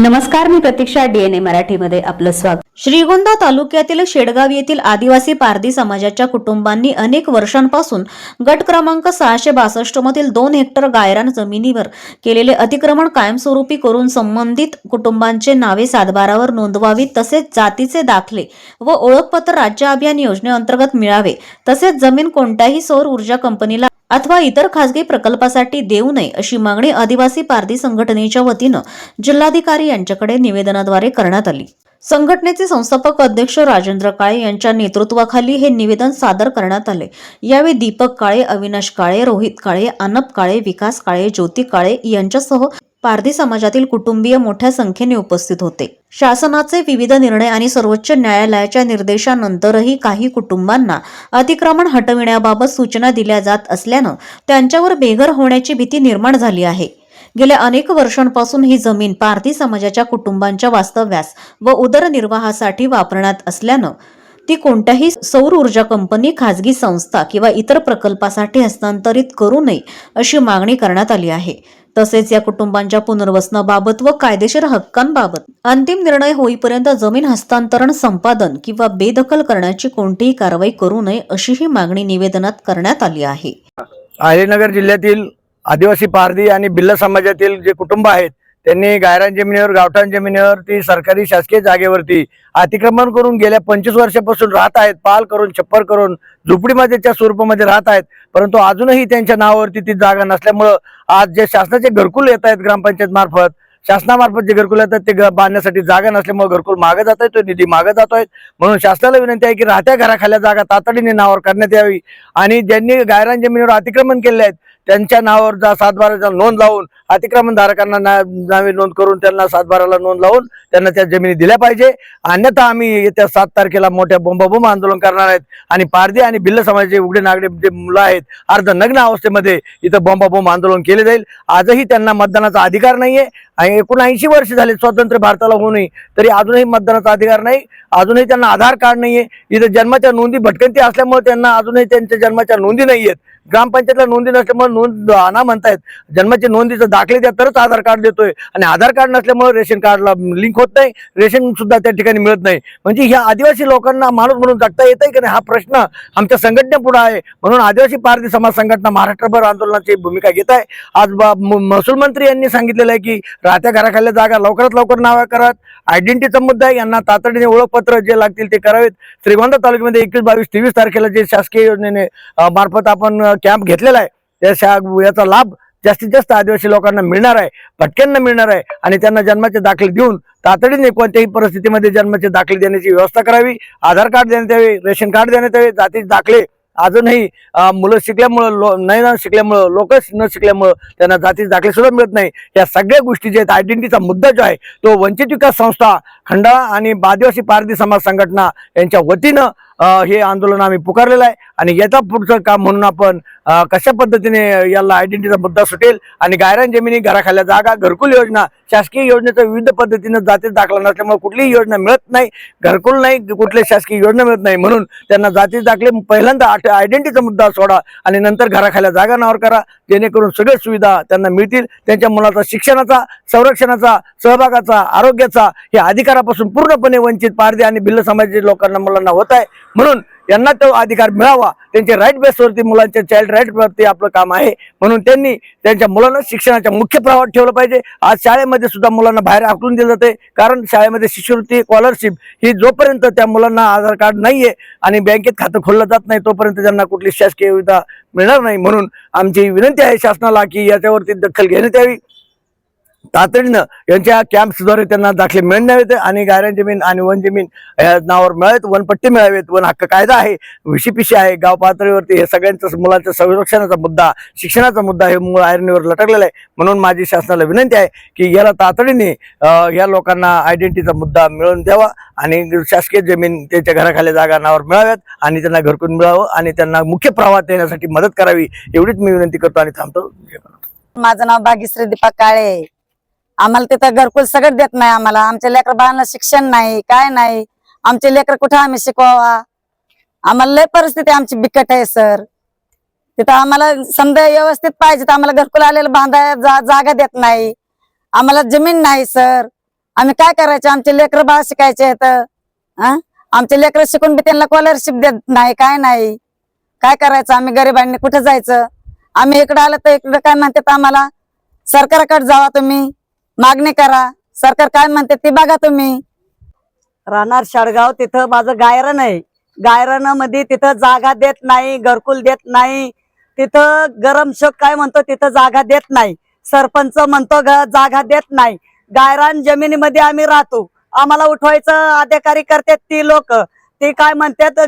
नमस्कार, मी प्रतीक्षा. DNA मराठीमध्ये आपलं स्वागत. श्रीगोंदा तालुक्यातील शेडगाव येथील आदिवासी पारधी समाजाच्या कुटुंबांनी अनेक वर्षांपासून गट क्रमांक 662 मधील 2 हेक्टर गायरान जमिनीवर केलेले अतिक्रमण कायमस्वरूपी करून संबंधित कुटुंबांचे नावे सातबारावर नोंदवावी, तसेच जातीचे दाखले व ओळखपत्र राज्य अभियान योजनेअंतर्गत मिळावे, तसेच जमीन कोणत्याही सौर ऊर्जा कंपनीला अथवा इतर खासगी प्रकल्पासाठी देऊ नये अशी मागणी आदिवासी पारधी संघटनेच्या वतीनं जिल्हाधिकारी यांच्याकडे निवेदनाद्वारे करण्यात आली. संघटनेचे संस्थापक अध्यक्ष राजेंद्र काळे यांच्या नेतृत्वाखाली हे निवेदन सादर करण्यात आले. यावेळी दीपक काळे, अविनाश काळे, रोहित काळे, आनप काळे, विकास काळे, ज्योती काळे यांच्यासह पारधी समाजातील कुटुंबीय मोठ्या संख्येने उपस्थित होते. शासनाचे विविध निर्णय आणि सर्वोच्च न्यायालयाच्या निर्देशानंतरही काही कुटुंबांना अतिक्रमण हटविण्याबाबत सूचना दिल्या जात असल्यानं त्यांच्यावर बेघर होण्याची भीती निर्माण झाली आहे. गेल्या अनेक वर्षांपासून ही जमीन पारधी समाजाच्या कुटुंबांच्या वास्तव्यास व उदरनिर्वाहासाठी वापरण्यात असल्यानं ती कोणत्याही सौर ऊर्जा कंपनी, खासगी संस्था किंवा इतर प्रकल्पासाठी हस्तांतरित करू नये अशी मागणी करण्यात आली आहे. तसेच या कुटुंबांच्या पुनर्वसनाबाबत व कायदेशीर हक्कांबाबत अंतिम निर्णय होईपर्यंत जमीन हस्तांतरण, संपादन किंवा बेदखल करण्याची कोणतीही कारवाई करू नये अशीही मागणी निवेदनात करण्यात आली आहे. अहिल्यानगर जिल्ह्यातील आदिवासी पारधी आणि भिल्ल समाजातील जे कुटुंब आहेत त्यांनी गायरान जमिनीवर, गावठाण जमिनीवर, ती सरकारी शासकीय जागेवरती अतिक्रमण करून गेल्या 25 वर्षापासून राहत आहेत. पाल करून, छप्पर करून, झोपडीमध्येच्या स्वरूपामध्ये राहत आहेत. परंतु अजूनही त्यांच्या नावावरती ती जागा नसल्यामुळं आज जे शासनाचे घरकुल येत आहेत ग्रामपंचायत मार्फत, शासनामार्फत जे घरकुल येतात ते बांधण्यासाठी जागा नसल्यामुळे घरकुल मागे जात आहे, तो निधी मागे जातो आहे. म्हणून शासनाला विनंती आहे की राहत्या घराखाल्या जागा तातडीने नावावर करण्यात यावी आणि ज्यांनी गायरान जमिनीवर अतिक्रमण केले आहेत त्यांच्या नावावर 7/12चा नोंद लावून अतिक्रमण धारकांना नावे नोंद करून त्यांना 7/12ला नोंद लावून त्यांना त्या जमिनी दिल्या पाहिजे. अन्यथा आम्ही येत्या 7 तारखेला मोठ्या बोंबाबोंब आंदोलन करणार आहेत आणि पारधी आणि भिल्ल समाजाचे उघडे नागडे जे मुलं आहेत अर्धनग्न अवस्थेमध्ये इथं बोंबाबोंब आंदोलन केले जाईल. आजही त्यांना मतदानाचा अधिकार नाहीये आणि 79 वर्ष झाले स्वतंत्र भारताला होऊनही तरी अजूनही मतदानाचा अधिकार नाही. अजूनही त्यांना आधार कार्ड नाहीये. इथं जन्माच्या नोंदी भटकंती असल्यामुळे त्यांना अजूनही त्यांच्या जन्माच्या नोंदी नाहीयेत. ग्रामपंचायतला नोंदी नसल्यामुळे नोंद आणा म्हणतायत. जन्माचे नोंदीचा दाखले द्या तरच आधार कार्ड देतोय आणि आधार कार्ड नसल्यामुळे रेशन कार्डला लिंक होत नाही, रेशन सुद्धा त्या ठिकाणी मिळत नाही. म्हणजे ह्या आदिवासी लोकांना माणूस म्हणून जगता येतंय की नाही हा प्रश्न आमच्या संघटनेपुढे आहे. म्हणून आदिवासी पारधी समाज संघटना महाराष्ट्रभर आंदोलनाची भूमिका घेत आहे. आज महसूल मंत्री यांनी सांगितलेलं आहे की राहत्या घराखाल्या जागा लवकरात लवकर नावा कराव्यात. आयडेंटिटीचा मुद्दा आहे, यांना तातडीने ओळखपत्र जे लागतील ते करावेत. श्रीगोंदा तालुक्यामध्ये 21, 22, 23 तारखेला जे शासकीय योजनेने मार्फत आपण कॅम्प घेतलेला आहे याचा लाभ जास्तीत जास्त आदिवासी लोकांना मिळणार आहे, भटक्यांना मिळणार आहे आणि त्यांना जन्माचे दाखले देऊन तातडीने कोणत्याही परिस्थितीमध्ये जन्माचे दाखले देण्याची व्यवस्था करावी. आधार कार्ड देण्यात यावे, रेशन कार्ड देण्यात यावे. जातीचे दाखले अजूनही मुलं शिकल्यामुळं नाही न शिकल्यामुळं, लोक न शिकल्यामुळं त्यांना जातीचे दाखले सुद्धा मिळत नाही. या सगळ्या गोष्टी जे आहेत, आयडेंटिटीचा मुद्दा जो आहे तो वंचित विकास संस्था, खंडाळा आणि आदिवासी पारधी समाज संघटना यांच्या वतीनं हे आंदोलन आम्ही पुकारलेलं आहे आणि याचा पुढचं काम म्हणून आपण कशा पद्धतीने याला आयडेंटिटीचा मुद्दा सुटेल आणि गायरान जमिनी, घराखाल्या जागा, घरकुल योजना, शासकीय योजनेचा विविध पद्धतीनं जातीचा दाखला नसल्यामुळे कुठलीही योजना मिळत नाही, घरकुल नाही, कुठली शासकीय योजना मिळत नाही. म्हणून त्यांना जातीचे दाखले पहिल्यांदा आयडेंटिटीचा मुद्दा सोडा आणि नंतर घराखाल्या जागा नावावर करा, जेणेकरून सगळ्या सुविधा त्यांना मिळतील. त्यांच्या मुलाचा शिक्षणाचा, संरक्षणाचा, सहभागाचा, आरोग्याचा हे अधिकारापासून पूर्णपणे वंचित पारधी आणि भिल्ल समाजाच्या लोकांना, मुलांना होत आहे. म्हणून यांना तो अधिकार मिळावा. त्यांचे राईट बेसवरती, मुलांच्या चाइल्ड राईट वरती आपलं काम आहे. म्हणून त्यांनी त्यांच्या मुलांना शिक्षणाच्या मुख्य प्रवाहात ठेवलं पाहिजे. आज शाळेमध्ये सुद्धा मुलांना बाहेर हाकलून दिलं जाते, कारण शाळेमध्ये शिष्यवृत्ती, स्कॉलरशिप ही जोपर्यंत त्या मुलांना आधार कार्ड नाहीये आणि बँकेत खातं खोललं जात नाही तोपर्यंत त्यांना कुठली शासकीय सुविधा मिळणार नाही. म्हणून आमची विनंती आहे शासनाला की याच्यावरती दखल घेण्यात यावी. तातडीनं यांच्या कॅम्प्सद्वारे त्यांना दाखले मिळण्यात आणि गायरान जमीन आणि वन जमीन या नावावर मिळावेत, वनपट्टी मिळावेत. वन हक्क कायदा आहे, विशीपिशी आहे, गाव पातळीवरती हे सगळ्यांचं मुलांच्या संरक्षणाचा मुद्दा, शिक्षणाचा मुद्दा हे मूळ आयरणीवर लटकलेला आहे. म्हणून माझी शासनाला विनंती आहे की याला तातडीने या लोकांना आयडेंटिटीचा मुद्दा मिळवून द्यावा आणि शासकीय जमीन त्यांच्या घराखाल्या जागा नावावर मिळाव्यात आणि त्यांना घरकुल मिळावं आणि त्यांना मुख्य प्रवाहात येण्यासाठी मदत करावी. एवढीच मी विनंती करतो आणि थांबतो. माझं नाव भाग्यश्री दीपक काळे. आम्हाला तिथं घरकुल सगळं देत नाही. आम्हाला आमच्या लेकर बाळांना शिक्षण नाही, काय नाही. आमचे लेकर कुठं आम्ही शिकवावा. आम्हाला लय परिस्थिती आमची बिकट आहे सर. तिथं आम्हाला समजा व्यवस्थित पाहिजे तर आम्हाला घरकुल आलेलं बांधायला जागा देत नाही. आम्हाला जमीन नाही सर. आम्ही काय करायचं? आमचे लेकर बाळ शिकायचे आहेत. आमचे लेकर शिकून बी त्यांना स्कॉलरशिप देत नाही, काय नाही. काय करायचं? आम्ही गरिबांनी कुठे जायचं? आम्ही इकडे आलं तर इकडे काय म्हणतात आम्हाला, सरकारकडे जावा तुम्ही, मागणी करा, सरकार काय म्हणते ते बघा तुम्ही. राहणार शाळगाव, तिथं माझं गायरण आहे. गायरानामध्ये तिथं जागा देत नाही, घरकुल देत नाही. तिथं गरम शोक काय म्हणतो, तिथं जागा देत नाही. सरपंच म्हणतो जागा देत नाही. गायरान जमिनीमध्ये आम्ही राहतो. आम्हाला उठवायचं अधिकारी करतात ती लोक. ते काय म्हणतात,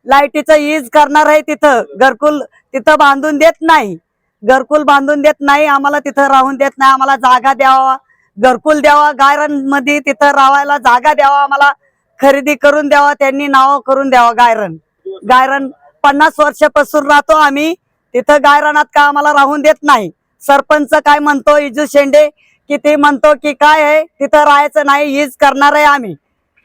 लाईटीचं यूज करणार आहे. तिथं घरकुल तिथं बांधून देत नाही. घरकुल बांधून देत नाही आम्हाला, तिथं राहून देत नाही. आम्हाला जागा द्यावा, घरकुल द्यावा, गायरान मध्ये तिथं राहायला जागा द्यावा, आम्हाला खरेदी करून द्यावा, त्यांनी नाव करून द्यावा. गायरान 50 वर्षापासून राहतो आम्ही तिथं. गायरानात का आम्हाला राहून देत नाही. सरपंच काय म्हणतो, इजू शेंडे, की ते म्हणतो की काय आहे तिथं राहायचं नाही, हीच करणार आहे आम्ही.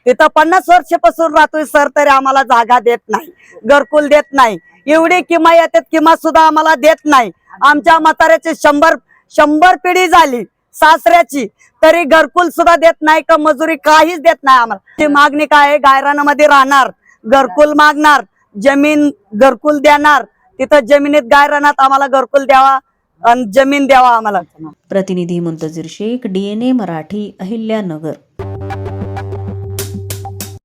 तिथं 50 वर्षापासून राहतोय सर, तरी आम्हाला जागा देत नाही, घरकुल देत नाही. एवढी किमा येतात, किमा सुद्धा आम्हाला देत नाही. आमच्या म्हाताऱ्याची 100 पिढी झाली सासऱ्याची, तरी घरकुल सुद्धा देत नाही, का मजुरी काहीच देत नाही आम्हाला. ती मागणी काय आहे, गायरानामध्ये राहणार, घरकुल मागणार, जमीन घरकुल देणार. तिथं जमिनीत गायरानात आम्हाला घरकुल द्यावा आणि जमीन द्यावा आम्हाला. प्रतिनिधी मुंतजीर शेख, DNA मराठी, अहिल्यानगर.